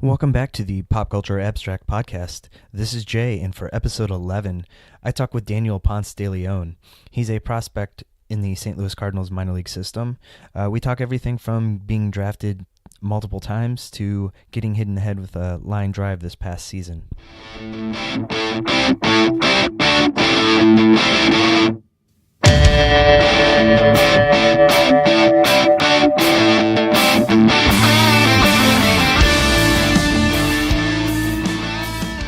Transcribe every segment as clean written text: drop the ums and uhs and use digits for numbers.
Welcome back to the Pop Culture Abstract Podcast. This is Jay, and for episode 11, I talk with Daniel Poncedeleon. He's a prospect in the St. Louis Cardinals minor league system. We talk everything from being drafted multiple times to getting hit in the head with a line drive this past season.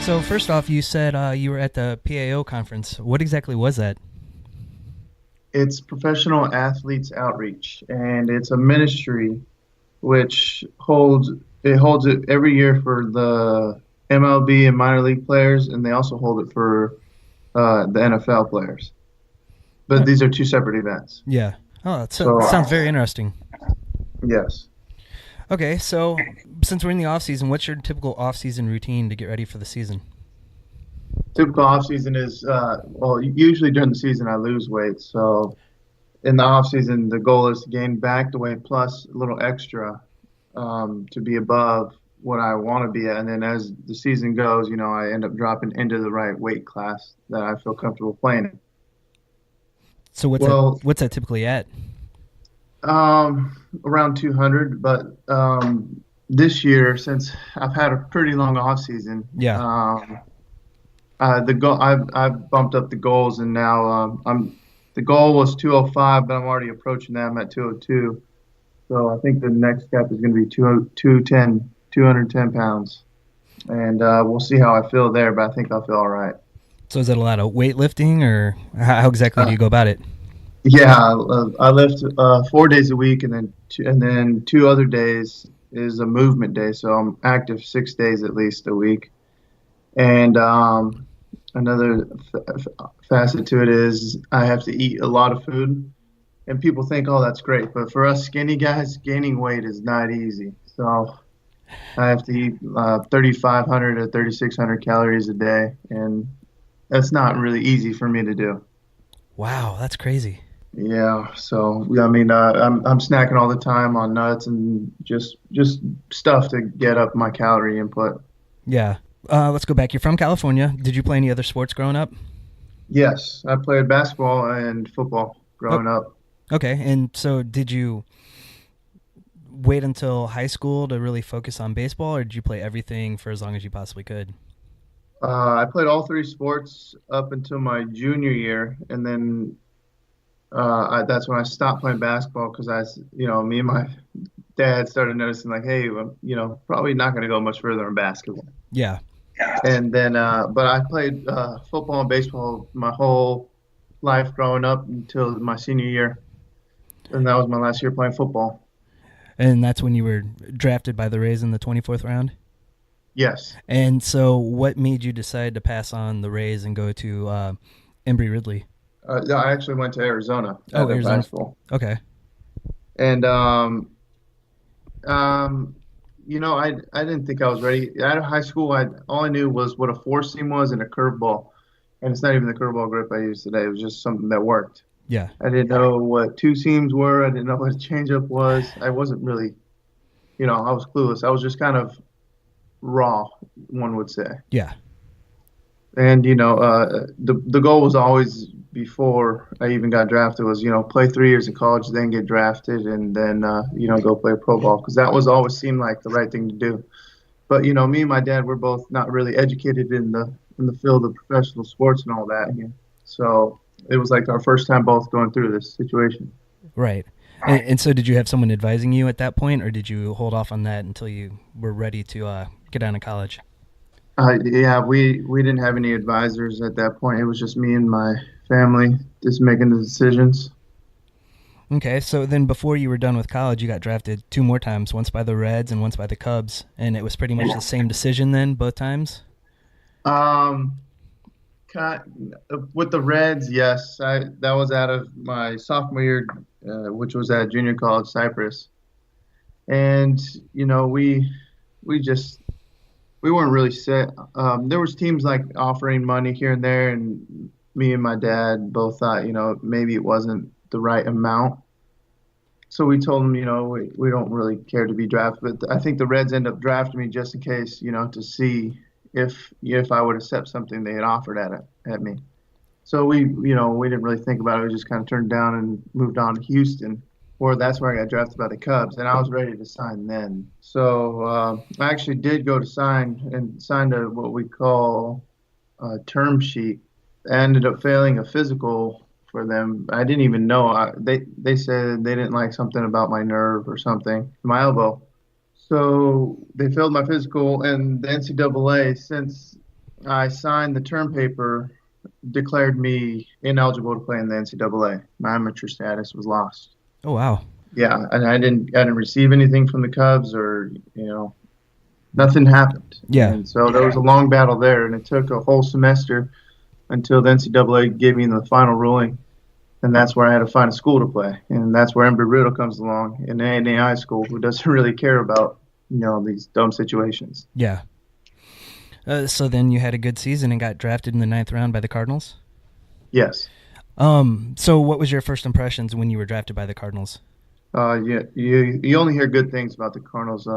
So first off, you said you were at the PAO conference. What exactly was that? It's Professional Athletes Outreach, and it's a ministry which holds it every year for the MLB and minor league players, and they also hold it for the NFL players. But these are two separate events. Yeah. Oh, that sounds very interesting. Yes. Okay, so since we're in the off-season, what's your typical off-season routine to get ready for the season? Typical off-season is, usually during the season I lose weight. So in the off-season, the goal is to gain back the weight plus a little extra to be above what I want to be at. And then as the season goes, I end up dropping into the right weight class that I feel comfortable playing in. So what's that typically at? Around 200, but this year, since I've had a pretty long off season, the goal I've bumped up the goals, and now the goal was 205, but I'm already approaching that. I'm at 202, so I think the next step is going to be 210 pounds, and we'll see how I feel there, but I think I'll feel all right. So is that a lot of weightlifting, or how exactly do you go about it? Yeah, I lift 4 days a week, and then 2 other days is a movement day. So I'm active 6 days at least a week. And another facet to it is I have to eat a lot of food. And people think, oh, that's great. But for us skinny guys, gaining weight is not easy. So I have to eat 3,500 to 3,600 calories a day. And that's not really easy for me to do. Wow, that's crazy. Yeah, so I'm snacking all the time on nuts and just stuff to get up my calorie input. Yeah. Let's go back. You're from California. Did you play any other sports growing up? Yes, I played basketball and football growing up. Okay, and so did you wait until high school to really focus on baseball, or did you play everything for as long as you possibly could? I played all 3 sports up until my junior year, and then that's when I stopped playing basketball because me and my dad started noticing like, hey, probably not going to go much further in basketball. Yeah. And then, but I played football and baseball my whole life growing up until my senior year, and that was my last year playing football. And that's when you were drafted by the Rays in the 24th round? Yes. And so what made you decide to pass on the Rays and go to Embry-Riddle? I actually went to Arizona. Arizona. High school. Okay. And I didn't think I was ready. Out of high school, all I knew was what a 4-seam was and a curveball. And it's not even the curveball grip I use today. It was just something that worked. Yeah. I didn't know what 2 seams were. I didn't know what a changeup was. I wasn't really, I was clueless. I was just kind of raw, one would say. Yeah. And the goal was always, before I even got drafted, was play 3 years in college, then get drafted, and then go play pro ball, because that was always seemed like the right thing to do. But me and my dad were both not really educated in the field of professional sports and all that. So it was like our first time both going through this situation. Right. And so did you have someone advising you at that point, or did you hold off on that until you were ready to get out of college? Yeah, we didn't have any advisors at that point. It was just me and my family just making the decisions. Okay, so then before you were done with college, you got drafted 2 more times, once by the Reds and once by the Cubs, and it was pretty much the same decision then, both times? With the Reds, yes. That was out of my sophomore year, which was at junior college, Cypress. And, we weren't really set. There was teams like offering money here and there, and me and my dad both thought, maybe it wasn't the right amount. So we told them, we don't really care to be drafted, but I think the Reds end up drafting me just in case, to see if I would accept something they had offered at me. So we didn't really think about it. We just kind of turned down and moved on to Houston, or that's where I got drafted by the Cubs, and I was ready to sign then. So I actually did go to sign and signed what we call a term sheet. I ended up failing a physical for them. I didn't even know. They said they didn't like something about my nerve or something, my elbow. So they failed my physical, and the NCAA, since I signed the term paper, declared me ineligible to play in the NCAA. My amateur status was lost. Oh wow. Yeah, and I didn't receive anything from the Cubs, or nothing happened. Yeah. And so there was a long battle there, and it took a whole semester until the NCAA gave me the final ruling, and that's where I had to find a school to play, and that's where Embry Riddle comes along, an A&A school who doesn't really care about these dumb situations. Yeah. So then you had a good season and got drafted in the 9th round by the Cardinals? Yes. So what was your first impressions when you were drafted by the Cardinals? Yeah, you only hear good things about the Cardinals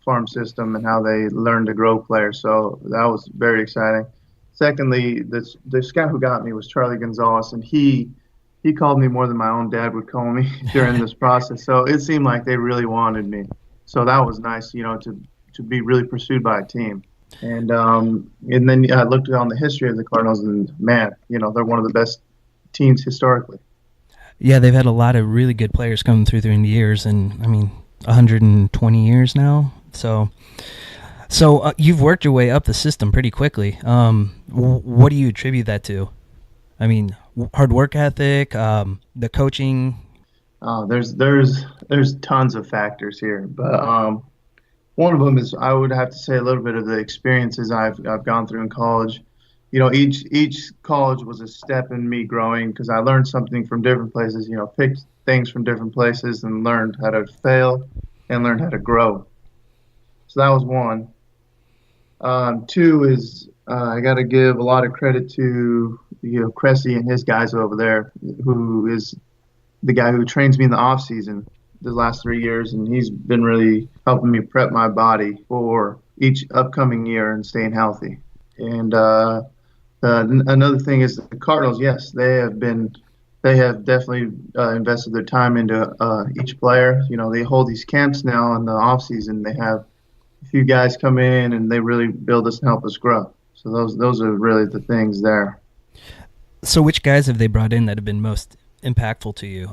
farm system and how they learn to grow players, so that was very exciting. Secondly, the scout who got me was Charlie Gonzalez, and he called me more than my own dad would call me during this process. So it seemed like they really wanted me. So that was nice, to be really pursued by a team. And then I looked on the history of the Cardinals, and man, they're one of the best teams historically. Yeah, they've had a lot of really good players coming through the years, and 120 years now. So you've worked your way up the system pretty quickly. What do you attribute that to? Hard work ethic, the coaching. There's tons of factors here, but one of them is, I would have to say, a little bit of the experiences I've gone through in college. Each college was a step in me growing, because I learned something from different places. Picked things from different places and learned how to fail and learned how to grow. So that was one. Two is, I got to give a lot of credit to Cressy and his guys over there, who is the guy who trains me in the off season the last 3 years, and he's been really helping me prep my body for each upcoming year and staying healthy. And another thing is the Cardinals. Yes, they have definitely invested their time into each player. They hold these camps now in the off season. They have a few guys come in, and they really build us and help us grow. So those are really the things there. So which guys have they brought in that have been most impactful to you?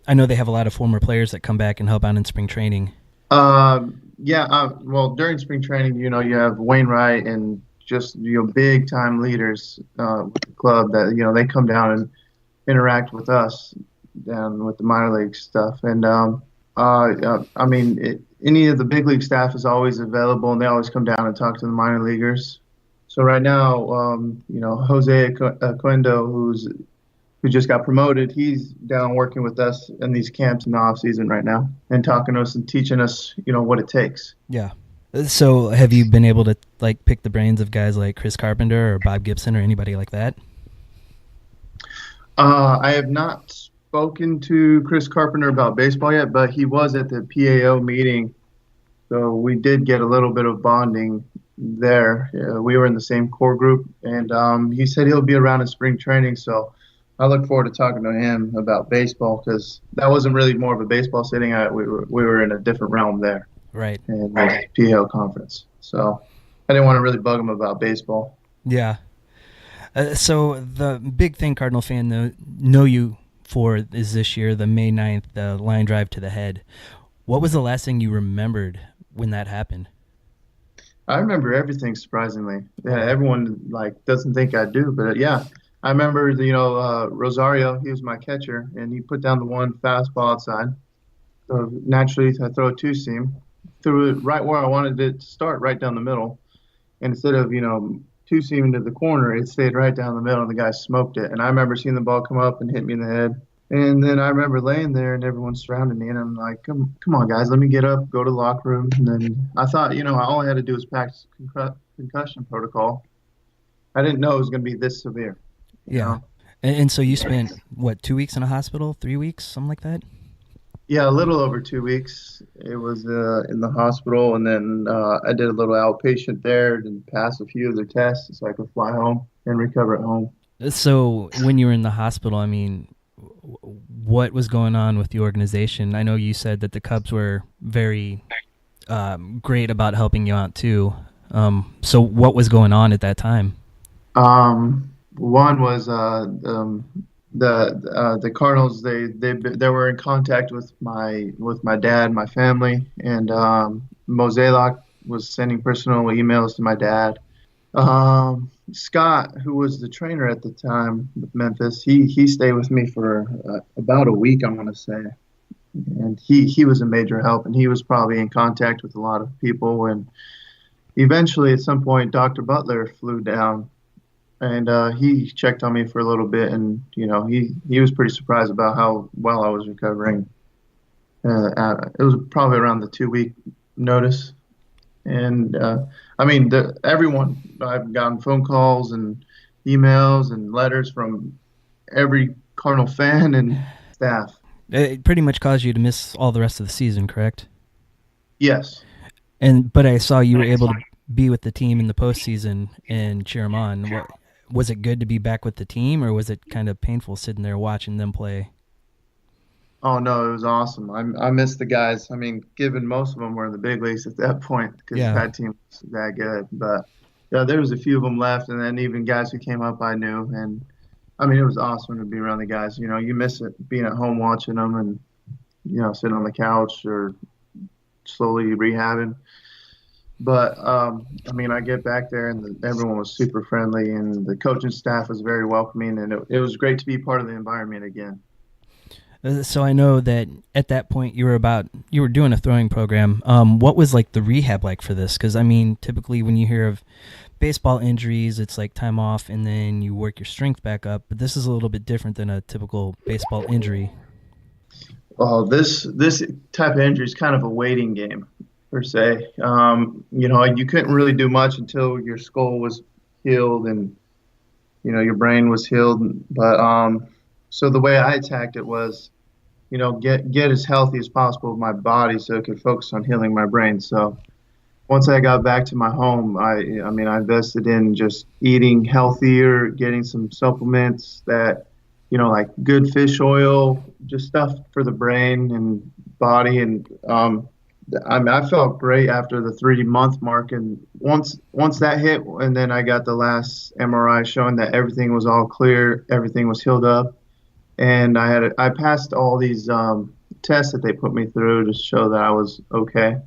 I know they have a lot of former players that come back and help out in spring training. Well, during spring training, you have Wainwright and just big time leaders with the club that they come down and interact with us down with the minor league stuff. And any of the big league staff is always available, and they always come down and talk to the minor leaguers. So right now, Jose Aquendo, who just got promoted, he's down working with us in these camps in the off season right now, and talking to us and teaching us, what it takes. Yeah. So have you been able to pick the brains of guys like Chris Carpenter or Bob Gibson or anybody like that? I have not spoken to Chris Carpenter about baseball yet, but he was at the PAO meeting, so we did get a little bit of bonding there. We were in the same core group, and he said he'll be around in spring training, so I look forward to talking to him about baseball, because that wasn't really more of a baseball sitting. We were in a different realm there. Right. In the PAO conference. So I didn't want to really bug him about baseball. Yeah. So the big thing Cardinal fan know you for is this year, the May 9th, the line drive to the head. What was the last thing you remembered when that happened? I remember everything, surprisingly. Yeah, everyone doesn't think I do, but yeah. I remember Rosario, he was my catcher, and he put down the one fastball outside. So naturally, I throw a two-seam. Threw it right where I wanted it to start, right down the middle. And instead of, two-seaming to the corner, it stayed right down the middle, and the guy smoked it. And I remember seeing the ball come up and hit me in the head. And then I remember laying there, and everyone surrounded me, and I'm like, come on, guys, let me get up, go to the locker room. And then I thought, all I had to do was practice concussion protocol. I didn't know it was going to be this severe. Yeah. And so you spent, 2 weeks in a hospital, 3 weeks, something like that? Yeah, a little over 2 weeks. It was in the hospital, and then I did a little outpatient there and pass a few of their tests so I could fly home and recover at home. So when you were in the hospital, I mean, what was going on with the organization? I know you said that the Cubs were very great about helping you out too. So what was going on at that time? One was the Cardinals. They were in contact with my dad, my family, and Mosaic was sending personal emails to my dad. Scott, who was the trainer at the time with Memphis, he stayed with me for about a week, I want to say, and he was a major help, and he was probably in contact with a lot of people. And eventually, at some point, Dr. Butler flew down, and he checked on me for a little bit, and he was pretty surprised about how well I was recovering. It was probably around the 2 week notice. And I mean, everyone, I've gotten phone calls and emails and letters from every Cardinal fan and staff. It pretty much caused you to miss all the rest of the season, correct? Yes. But I saw you were able to be with the team in the postseason and cheer them on. Was it good to be back with the team, or was it kind of painful sitting there watching them play? Oh no, it was awesome. I missed the guys. I mean, given most of them were in the big leagues at that point because Yeah. that team was that good. But yeah, there was a few of them left, and then even guys who came up I knew, and I mean, it was awesome to be around the guys. You miss it being at home watching them and sitting on the couch or slowly rehabbing. But I mean, I get back there and everyone was super friendly, and the coaching staff was very welcoming, and it was great to be part of the environment again. So I know that at that point you were doing a throwing program. What was like the rehab like for this? Because I mean, typically when you hear of baseball injuries, it's like time off and then you work your strength back up. But this is a little bit different than a typical baseball injury. Well, this type of injury is kind of a waiting game per se. You couldn't really do much until your skull was healed and your brain was healed. But so the way I attacked it was, get as healthy as possible with my body so it could focus on healing my brain. So once I got back to my home, I invested in just eating healthier, getting some supplements that, like good fish oil, just stuff for the brain and body. And I felt great after the 3 month mark. And once that hit, and then I got the last MRI showing that everything was all clear, everything was healed up, and I passed all these tests that they put me through to show that I was okay.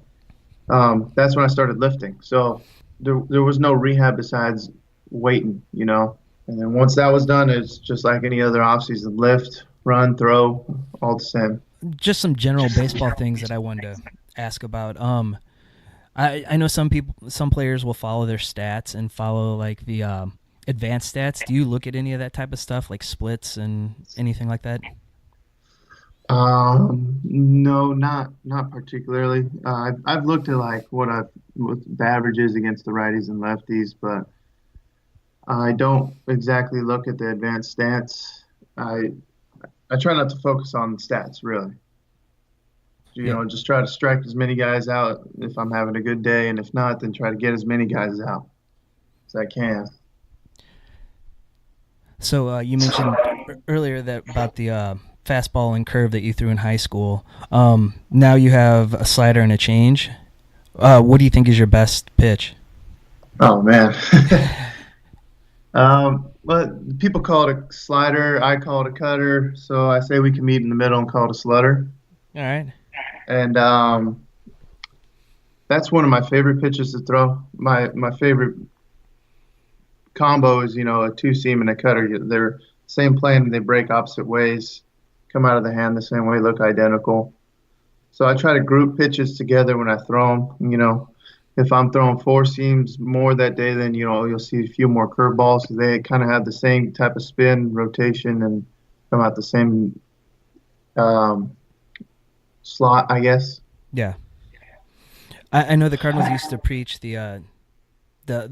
That's when I started lifting. So there was no rehab besides waiting. And then once that was done, it's just like any other offseason: lift, run, throw, all the same. Just some general baseball things that I wanted to ask about. I know some players will follow their stats and follow like the advanced stats. Do you look at any of that type of stuff, like splits and anything like that? No, not particularly. I've looked at like what the averages against the righties and lefties, but I don't exactly look at the advanced stats. I I try not to focus on stats really. Yeah. Just try to strike as many guys out if I'm having a good day, and if not, then try to get as many guys out as I can. So you mentioned earlier that about the fastball and curve that you threw in high school. Now you have a slider and a change. What do you think is your best pitch? Oh man. Well, people call it a slider. I call it a cutter. So I say we can meet in the middle and call it a slutter. All right. And that's one of my favorite pitches to throw. My favorite combo is a two seam and a cutter. They're same plane. They break opposite ways, come out of the hand the same way, look identical. So I try to group pitches together when I throw them. If I'm throwing four seams more that day, then you'll see a few more curveballs. They kind of have the same type of spin, rotation, and come out the same slot, I guess. Yeah. I know the Cardinals used to preach the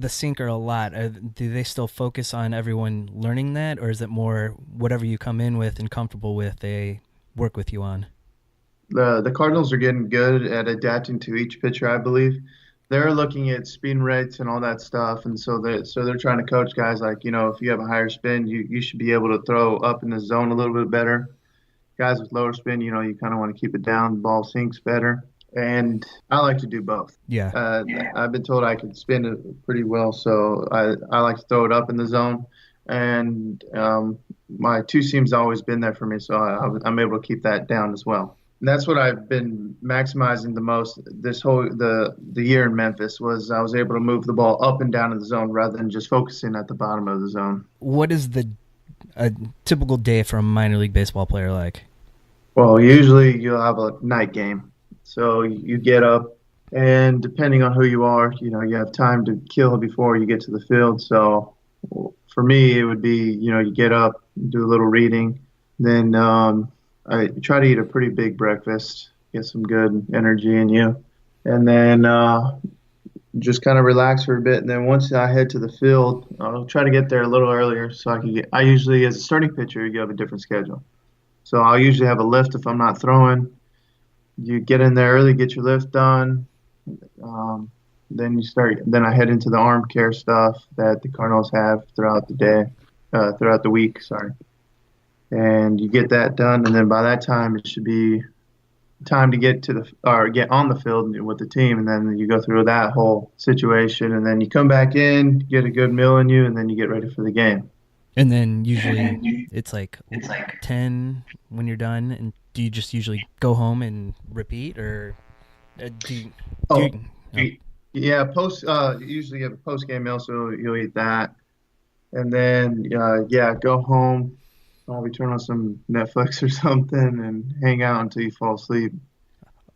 sinker a lot. Do they still focus on everyone learning that, or is it more whatever you come in with and comfortable with, they work with you on? The Cardinals are getting good at adapting to each pitcher, I believe. They're looking at spin rates and all that stuff, and so they're trying to coach guys like, if you have a higher spin, you should be able to throw up in the zone a little bit better. Guys with lower spin, you kind of want to keep it down, the ball sinks better. And I like to do both. Yeah. I've been told I can spin it pretty well, so I like to throw it up in the zone. And my two seam's always been there for me, so I'm able to keep that down as well. And that's what I've been maximizing the most this whole the year in Memphis was I was able to move the ball up and down in the zone rather than just focusing at the bottom of the zone. What is a typical day for a minor league baseball player like? Well, usually you'll have a night game. So you get up, and depending on who you are, you have time to kill before you get to the field. So for me, it would be, you get up, do a little reading, then I try to eat a pretty big breakfast, get some good energy in you, and then just kind of relax for a bit. And then once I head to the field, I'll try to get there a little earlier so I can get. I usually, as a starting pitcher, you have a different schedule. So I'll usually have a lift if I'm not throwing. You get in there early, get your lift done. Then you start. Then I head into the arm care stuff that the Cardinals have throughout the day, throughout the week. Sorry, and you get that done, and then by that time it should be time to get get on the field with the team, and then you go through that whole situation, and then you come back in, get a good meal in you, and then you get ready for the game. And then usually it's like 10 when you're done. And do you just usually go home and repeat, or yeah, usually you have a post game meal, so you'll eat that, and then go home, probably turn on some Netflix or something, and hang out until you fall asleep.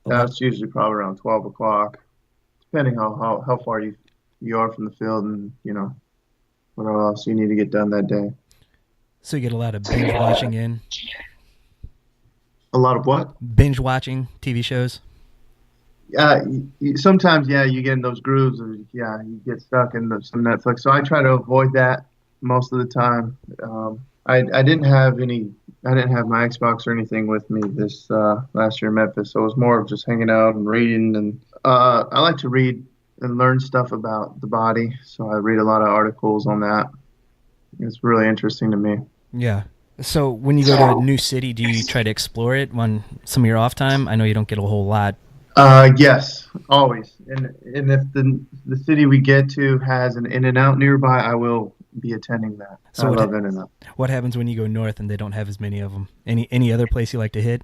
That's usually probably around 12 o'clock, depending on how far you are from the field, and what else you need to get done that day. So you get a lot of binge watching in? A lot of what? Binge watching TV shows? Sometimes, you get in those grooves of, you get stuck in some Netflix. So I try to avoid that most of the time. I didn't have my Xbox or anything with me this last year in Memphis. So it was more of just hanging out and reading. And I like to read and learn stuff about the body. So I read a lot of articles on that. It's really interesting to me. Yeah. So when you go to a new city, do you try to explore it on some of your off time? I know you don't get a whole lot. Yes, always. And if the city we get to has an In-N-Out nearby, I will be attending that. So I love In-N-Out. What happens when you go north and they don't have as many of them? Any other place you like to hit?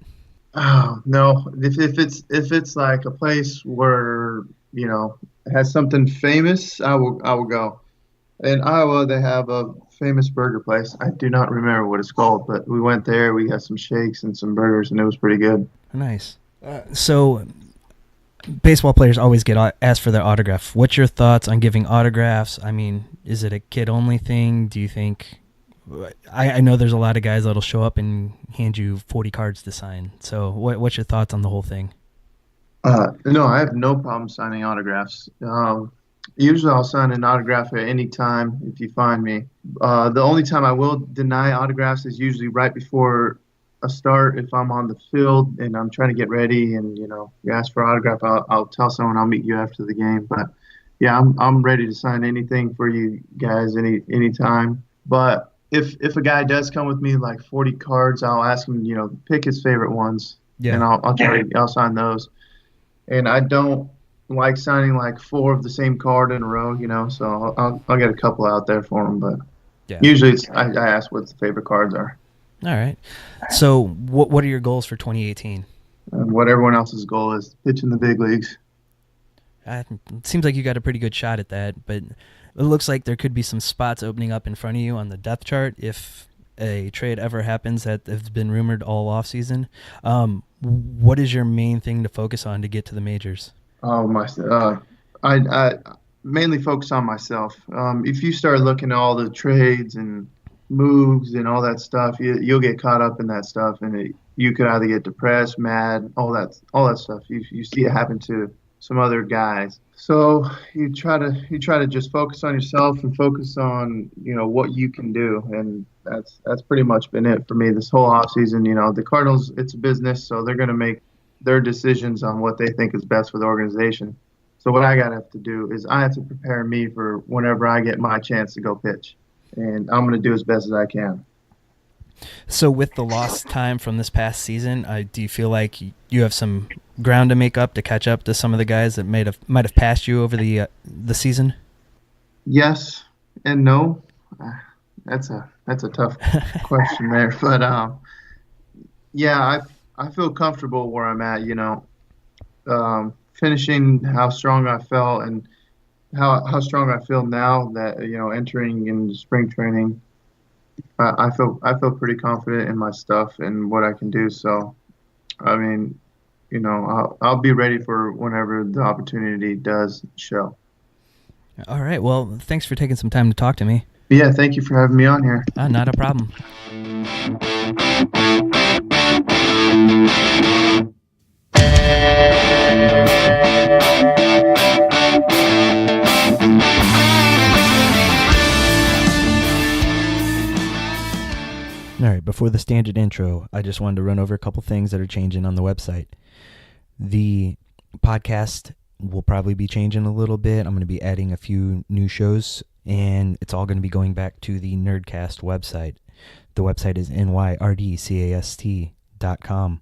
Oh, no. If it's like a place where it has something famous, I will go. In Iowa, they have a famous burger place. I do not remember what it's called, but we went there. We had some shakes and some burgers, and it was pretty good. Nice. So baseball players always get asked for their autograph. What's your thoughts on giving autographs? I mean, is it a kid-only thing? Do you think I know there's a lot of guys that'll show up and hand you 40 cards to sign. So what's your thoughts on the whole thing? No, I have no problem signing autographs. Usually I'll sign an autograph at any time if you find me. The only time I will deny autographs is usually right before a start. If I'm on the field and I'm trying to get ready and, you ask for autograph, I'll tell someone I'll meet you after the game. But, yeah, I'm ready to sign anything for you guys anytime. But if a guy does come with me like 40 cards, I'll ask him, pick his favorite ones. Yeah. And I'll sign those. And I don't like signing like 4 of the same card in a row, so I'll get a couple out there for him. But usually I ask what the favorite cards are. All right. So what are your goals for 2018? What everyone else's goal is, pitch in the big leagues. It seems like you got a pretty good shot at that, but it looks like there could be some spots opening up in front of you on the depth chart if a trade ever happens that has been rumored all off season. What is your main thing to focus on to get to the majors? I mainly focus on myself. If you start looking at all the trades and moves and all that stuff, you'll get caught up in that stuff, and you could either get depressed, mad, all that stuff. You see it happen to some other guys. So you try to just focus on yourself and focus on what you can do, and that's pretty much been it for me this whole off season. The Cardinals, it's a business, so they're going to make their decisions on what they think is best for the organization. So what I got to have to do is I have to prepare me for whenever I get my chance to go pitch, and I'm going to do as best as I can. So with the lost time from this past season, do you feel like you have some ground to make up to catch up to some of the guys that might have passed you over the season? Yes and no. That's a tough question there, but yeah, I feel comfortable where I'm at. Finishing how strong I felt and how strong I feel now that entering into spring training. I feel pretty confident in my stuff and what I can do. So, I mean, I'll be ready for whenever the opportunity does show. All right. Well, thanks for taking some time to talk to me. Yeah, thank you for having me on here. Not a problem. All right, before the standard intro, I just wanted to run over a couple things that are changing on the website. The podcast will probably be changing a little bit. I'm going to be adding a few new shows, and it's all going to be going back to the Nerdcast website. The website is nyrdcast.com.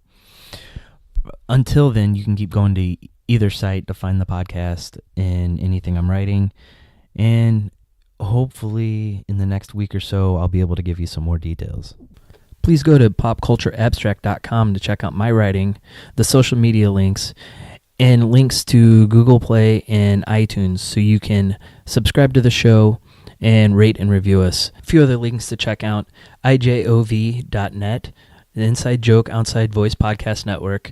Until then, you can keep going to either site to find the podcast and anything I'm writing, and hopefully in the next week or so, I'll be able to give you some more details. Please go to popcultureabstract.com to check out my writing, the social media links, and links to Google Play and iTunes so you can subscribe to the show and rate and review us. A few other links to check out, ijov.net, the Inside Joke Outside Voice Podcast Network.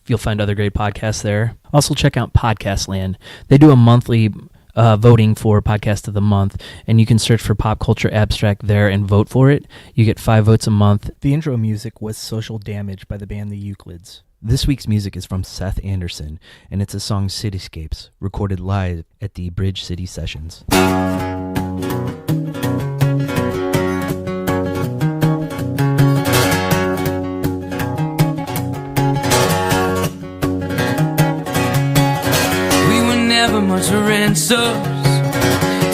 You'll find other great podcasts there. Also check out Podcast Land. They do a monthly voting for Podcast of the Month, and you can search for Pop Culture Abstract there and vote for it. You get 5 votes a month. The intro music was Social Damage by the band The Euclids. This week's music is from Seth Anderson, and it's a song Cityscapes, recorded live at the Bridge City Sessions. Much for answers,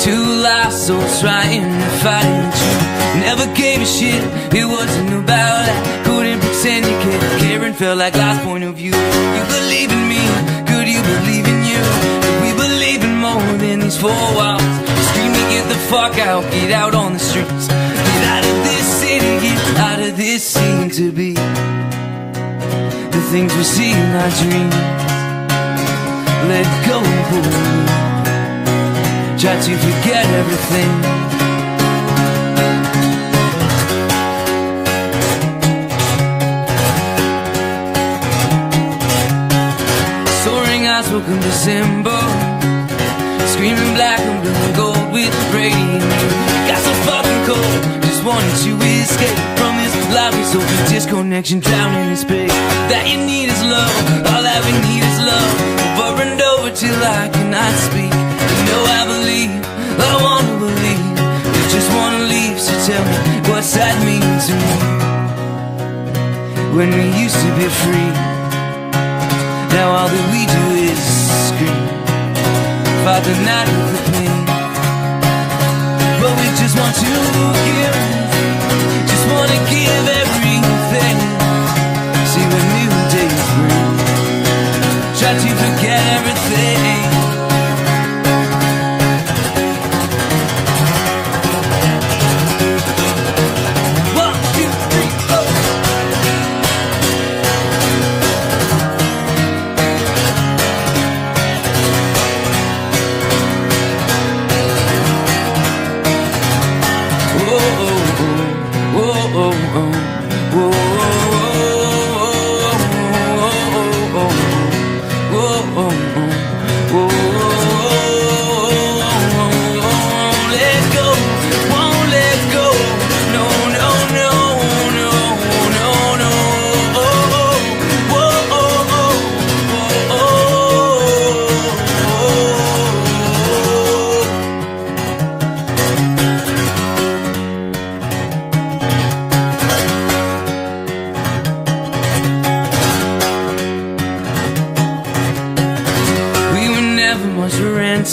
two lost souls trying to fight the truth. Never gave a shit, it wasn't about that. Couldn't pretend you caring felt like last point of view. You believe in me, could you believe in you? Could we believe in more than these four walls? Scream me, get the fuck out, get out on the streets. Get out of this city, get out of this scene to be the things we see in our dreams. Let go, try to forget everything. Soaring eyes, welcome December. Screaming black and blue and gold with radiant blue. Got so fucking cold, just wanted to escape from this lively soul disconnection, drowning in space. That you need is love, all that we need is love. Over and over till I cannot speak. You know I believe, I wanna believe. You just wanna leave, so tell me what's that mean to me? When we used to be free, now all that we do is scream. Fight the night with the pain, but we just want to give, just wanna give everything. See what new days bring. Try to forget everything. One, two, three, four. Oh,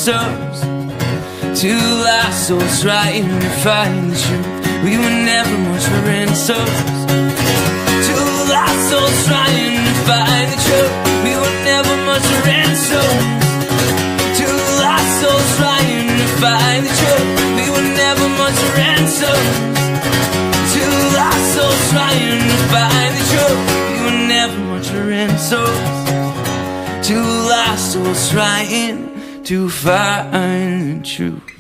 souls, two lost souls trying to find the truth. We were never much for souls, two lost souls trying to find the truth. We were never much for souls, two lost souls trying to find the truth. We were never much for souls, two lost souls trying to find the truth. We were never much for souls, two lost souls trying to find the truth.